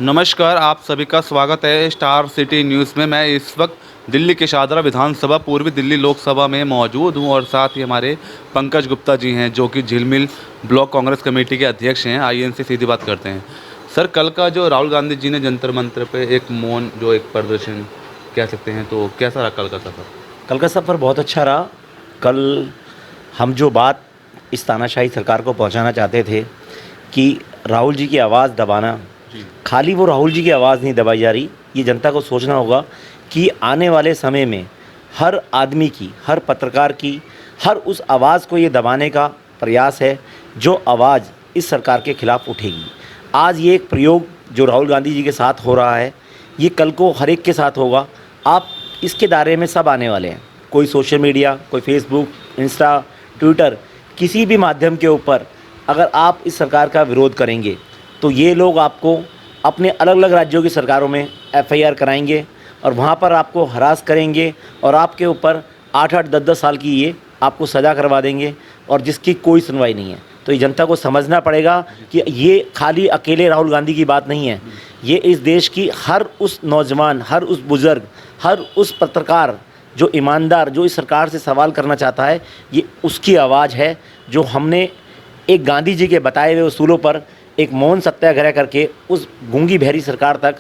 नमस्कार, आप सभी का स्वागत है स्टार सिटी न्यूज़ में। मैं इस वक्त दिल्ली के शाहदरा विधानसभा पूर्वी दिल्ली लोकसभा में मौजूद हूं और साथ ही हमारे पंकज गुप्ता जी हैं जो कि झिलमिल ब्लॉक कांग्रेस कमेटी के अध्यक्ष हैं। आइए इनसे सीधी बात करते हैं। सर, कल का जो राहुल गांधी जी ने जंतर मंतर पे एक मौन जो एक प्रदर्शन कह सकते हैं, तो कैसा रहा कल का सफ़र? कल का सफ़र बहुत अच्छा रहा। कल हम जो बात इस तानाशाही सरकार को पहुंचाना चाहते थे कि राहुल जी की आवाज़ दबाना, खाली वो राहुल जी की आवाज़ नहीं दबाई जा रही, ये जनता को सोचना होगा कि आने वाले समय में हर आदमी की, हर पत्रकार की, हर उस आवाज़ को ये दबाने का प्रयास है जो आवाज़ इस सरकार के ख़िलाफ़ उठेगी। आज ये एक प्रयोग जो राहुल गांधी जी के साथ हो रहा है, ये कल को हर एक के साथ होगा। आप इसके दायरे में सब आने वाले हैं। कोई सोशल मीडिया, कोई फेसबुक, इंस्टा, ट्विटर, किसी भी माध्यम के ऊपर अगर आप इस सरकार का विरोध करेंगे तो ये लोग आपको अपने अलग अलग राज्यों की सरकारों में एफआईआर कराएंगे और वहाँ पर आपको हरास करेंगे और आपके ऊपर 8-8, 10-10 साल की ये आपको सज़ा करवा देंगे और जिसकी कोई सुनवाई नहीं है। तो ये जनता को समझना पड़ेगा कि ये खाली अकेले राहुल गांधी की बात नहीं है, ये इस देश की हर उस नौजवान, हर उस बुज़ुर्ग, हर उस पत्रकार जो ईमानदार, जो इस सरकार से सवाल करना चाहता है, ये उसकी आवाज़ है। जो हमने एक गांधी जी के बताए हुए उसूलों पर एक मौन सत्याग्रह करके उस गूंगी बहरी सरकार तक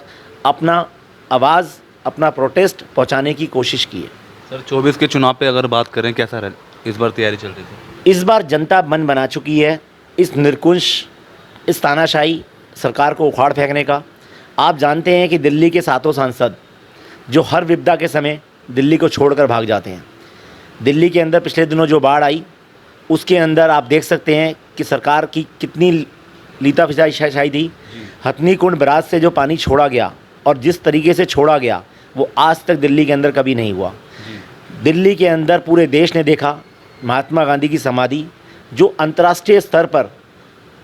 अपना आवाज़, अपना प्रोटेस्ट पहुंचाने की कोशिश की है। सर, 24 के चुनाव पे अगर बात करें, कैसा रहा इस बार तैयारी चल रही थी? इस बार जनता मन बना चुकी है इस निरंकुश, इस तानाशाही सरकार को उखाड़ फेंकने का। आप जानते हैं कि दिल्ली के 7 सांसद जो हर विपदा के समय दिल्ली को छोड़कर भाग जाते हैं। दिल्ली के अंदर पिछले दिनों जो बाढ़ आई, उसके अंदर आप देख सकते हैं कि सरकार की कितनी लीता फिजाई थी। हथनी कुंड बराज से जो पानी छोड़ा गया और जिस तरीके से छोड़ा गया, वो आज तक दिल्ली के अंदर कभी नहीं हुआ। दिल्ली के अंदर पूरे देश ने देखा महात्मा गांधी की समाधि, जो अंतर्राष्ट्रीय स्तर पर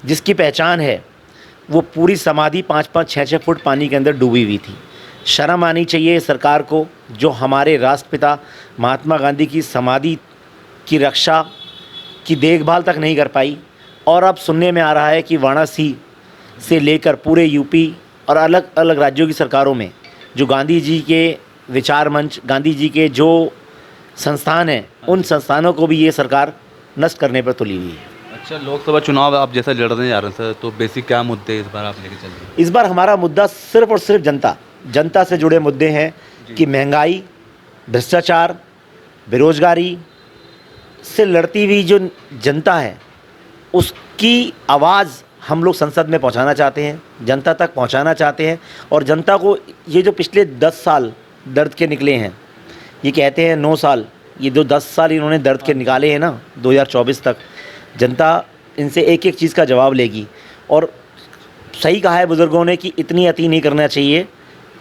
जिसकी पहचान है, वो पूरी समाधि 5-5, 6-6 फुट पानी के अंदर डूबी हुई थी। शर्म आनी चाहिए सरकार को जो हमारे राष्ट्रपिता महात्मा गांधी की समाधि की रक्षा की देखभाल तक नहीं कर पाई। और अब सुनने में आ रहा है कि वाराणसी से लेकर पूरे यूपी और अलग अलग राज्यों की सरकारों में जो गांधी जी के विचार मंच, गांधी जी के जो संस्थान हैं, उन संस्थानों को भी ये सरकार नष्ट करने पर तुली हुई है। अच्छा, लोकसभा चुनाव आप जैसा लड़ने जा रहे हैं सर, तो बेसिक क्या मुद्दे इस बार आप लेके चल रहे हैं? इस बार हमारा मुद्दा सिर्फ और सिर्फ जनता से जुड़े मुद्दे हैं कि महंगाई, भ्रष्टाचार, बेरोजगारी से लड़ती हुई जो जनता है, उसकी आवाज़ हम लोग संसद में पहुंचाना चाहते हैं, जनता तक पहुंचाना चाहते हैं। और जनता को ये जो पिछले 10 साल दर्द के निकले हैं, ये कहते हैं 9 साल, ये जो 10 साल इन्होंने दर्द के निकाले हैं ना, 2024 तक जनता इनसे एक एक चीज़ का जवाब लेगी। और सही कहा है बुज़ुर्गों ने कि इतनी अति नहीं करना चाहिए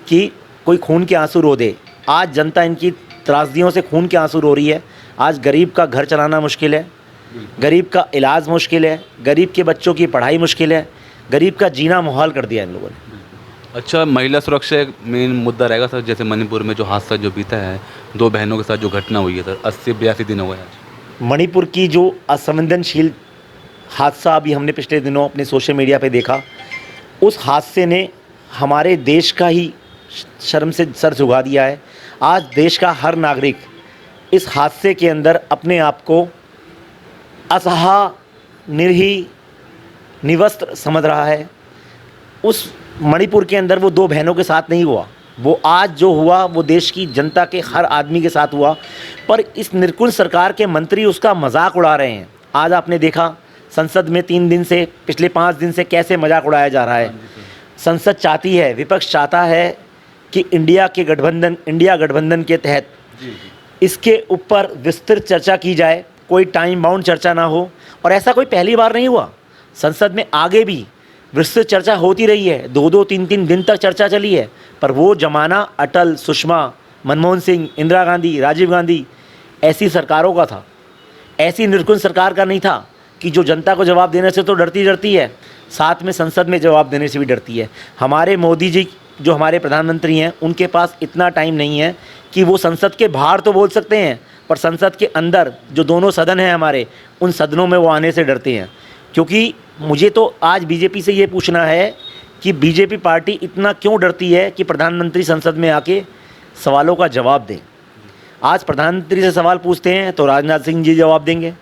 कि कोई खून के आंसू रो दे। आज जनता इनकी त्रासदियों से खून के आंसू रो रही है। आज गरीब का घर चलाना मुश्किल है, गरीब का इलाज मुश्किल है, गरीब के बच्चों की पढ़ाई मुश्किल है, गरीब का जीना मुहाल कर दिया इन लोगों ने। अच्छा, महिला सुरक्षा एक मेन मुद्दा रहेगा सर। जैसे मणिपुर में जो हादसा जो बीता है, 2 बहनों के साथ जो घटना हुई है सर, 80-82 दिन हो गए आज। मणिपुर की जो असंवेदनशील हादसा अभी हमने पिछले दिनों अपने सोशल मीडिया पे देखा, उस हादसे ने हमारे देश का ही शर्म से सर झुका दिया है। आज देश का हर नागरिक इस हादसे के अंदर अपने आप को असहाय, निर्ही, निवस्त्र समझ रहा है। उस मणिपुर के अंदर वो 2 बहनों के साथ नहीं हुआ, वो आज जो हुआ वो देश की जनता के हर आदमी के साथ हुआ। पर इस निरंकुश सरकार के मंत्री उसका मजाक उड़ा रहे हैं। आज आपने देखा संसद में 3 दिन से, पिछले 5 दिन से कैसे मजाक उड़ाया जा रहा है। संसद चाहती है, विपक्ष चाहता है कि इंडिया गठबंधन के तहत इसके ऊपर विस्तृत चर्चा की जाए, कोई टाइम बाउंड चर्चा ना हो। और ऐसा कोई पहली बार नहीं हुआ, संसद में आगे भी विस्तृत चर्चा होती रही है, 2-2, 3-3 दिन तक चर्चा चली है। पर वो ज़माना अटल, सुषमा, मनमोहन सिंह, इंदिरा गांधी, राजीव गांधी ऐसी सरकारों का था। ऐसी निरंकुश सरकार का नहीं था कि जो जनता को जवाब देने से तो डरती है, साथ में संसद में जवाब देने से भी डरती है। हमारे मोदी जी जो हमारे प्रधानमंत्री हैं, उनके पास इतना टाइम नहीं है कि वो संसद के बाहर तो बोल सकते हैं, पर संसद के अंदर जो दोनों सदन हैं हमारे, उन सदनों में वो आने से डरते हैं। क्योंकि मुझे तो आज बीजेपी से ये पूछना है कि बीजेपी पार्टी इतना क्यों डरती है कि प्रधानमंत्री संसद में आके सवालों का जवाब दें। आज प्रधानमंत्री से सवाल पूछते हैं तो राजनाथ सिंह जी जवाब देंगे,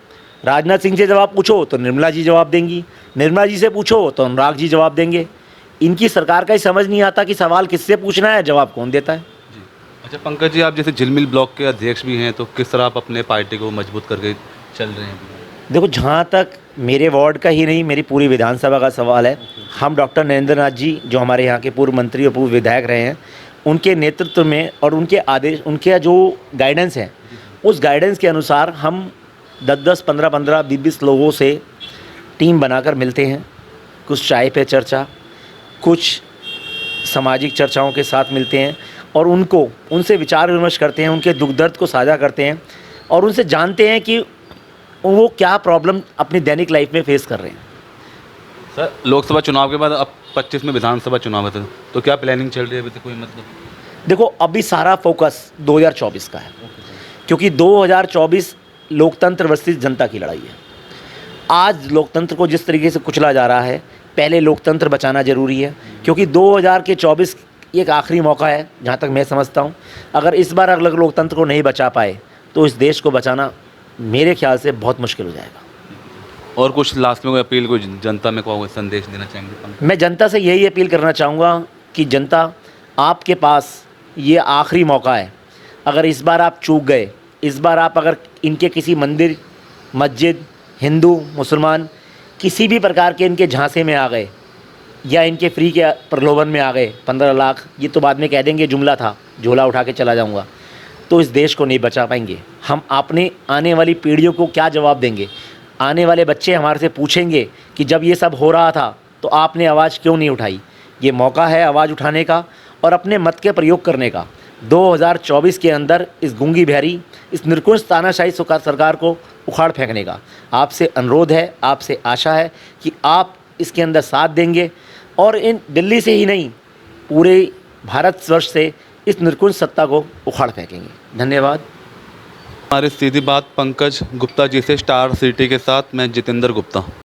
राजनाथ सिंह से जवाब पूछो तो निर्मला जी जवाब देंगी, निर्मला जी से पूछो तो अनुराग जी जवाब देंगे। इनकी सरकार का ही समझ नहीं आता कि सवाल किससे पूछना है, जवाब कौन देता है। जी। अच्छा पंकज जी, आप जैसे झिलमिल ब्लॉक के अध्यक्ष भी हैं, तो किस तरह आप अपने पार्टी को मजबूत करके चल रहे हैं? देखो, जहाँ तक मेरे वार्ड का ही नहीं, मेरी पूरी विधानसभा का सवाल है, हम डॉक्टर नरेंद्र नाथ जी जो हमारे यहाँ के पूर्व मंत्री और पूर्व विधायक रहे हैं, उनके नेतृत्व में और उनके आदेश, उनके जो गाइडेंस है, उस गाइडेंस के अनुसार हम 10-10, 15-15, 20-20 लोगों से टीम बनाकर मिलते हैं। कुछ चाय पे चर्चा, कुछ सामाजिक चर्चाओं के साथ मिलते हैं और उनसे विचार विमर्श करते हैं, उनके दुख दर्द को साझा करते हैं और उनसे जानते हैं कि वो क्या प्रॉब्लम अपनी दैनिक लाइफ में फेस कर रहे हैं। सर, लोकसभा चुनाव के बाद अब 25 में विधानसभा चुनाव है, तो क्या प्लानिंग चल रही है अभी तक? कोई मतलब देखो, अभी सारा फोकस 2024 का है, क्योंकि 2024 लोकतंत्र वर्सेस जनता की लड़ाई है। आज लोकतंत्र को जिस तरीके से कुचला जा रहा है, पहले लोकतंत्र बचाना ज़रूरी है, क्योंकि 2024 एक आखिरी मौका है जहाँ तक मैं समझता हूँ। अगर इस बार अगर लोकतंत्र को नहीं बचा पाए तो इस देश को बचाना मेरे ख्याल से बहुत मुश्किल हो जाएगा। और कुछ लास्ट में कोई अपील, कोई जनता में कोई संदेश देना चाहेंगे? मैं जनता से यही अपील करना चाहूँगा कि जनता, आपके पास ये आखिरी मौका है। अगर इस बार आप चूक गए, इस बार आप अगर इनके किसी मंदिर, मस्जिद, हिंदू, मुसलमान, किसी भी प्रकार के इनके झांसे में आ गए या इनके फ्री के प्रलोभन में आ गए, 15 लाख, ये तो बाद में कह देंगे जुमला था, झोला उठा के चला जाऊँगा, तो इस देश को नहीं बचा पाएंगे। हम अपने आने वाली पीढ़ियों को क्या जवाब देंगे? आने वाले बच्चे हमारे से पूछेंगे कि जब ये सब हो रहा था तो आपने आवाज़ क्यों नहीं उठाई? ये मौका है आवाज़ उठाने का और अपने मत के प्रयोग करने का। 2024 के अंदर इस गूंगी बहरी, इस निरंकुश तानाशाही सरकार को उखाड़ फेंकने का आपसे अनुरोध है, आपसे आशा है कि आप इसके अंदर साथ देंगे और इन दिल्ली से ही नहीं, पूरे भारतवर्ष से इस निरंकुश सत्ता को उखाड़ फेंकेंगे। धन्यवाद। हमारी सीधी बात पंकज गुप्ता जी से, स्टार सिटी के साथ मैं जितेंद्र गुप्ता।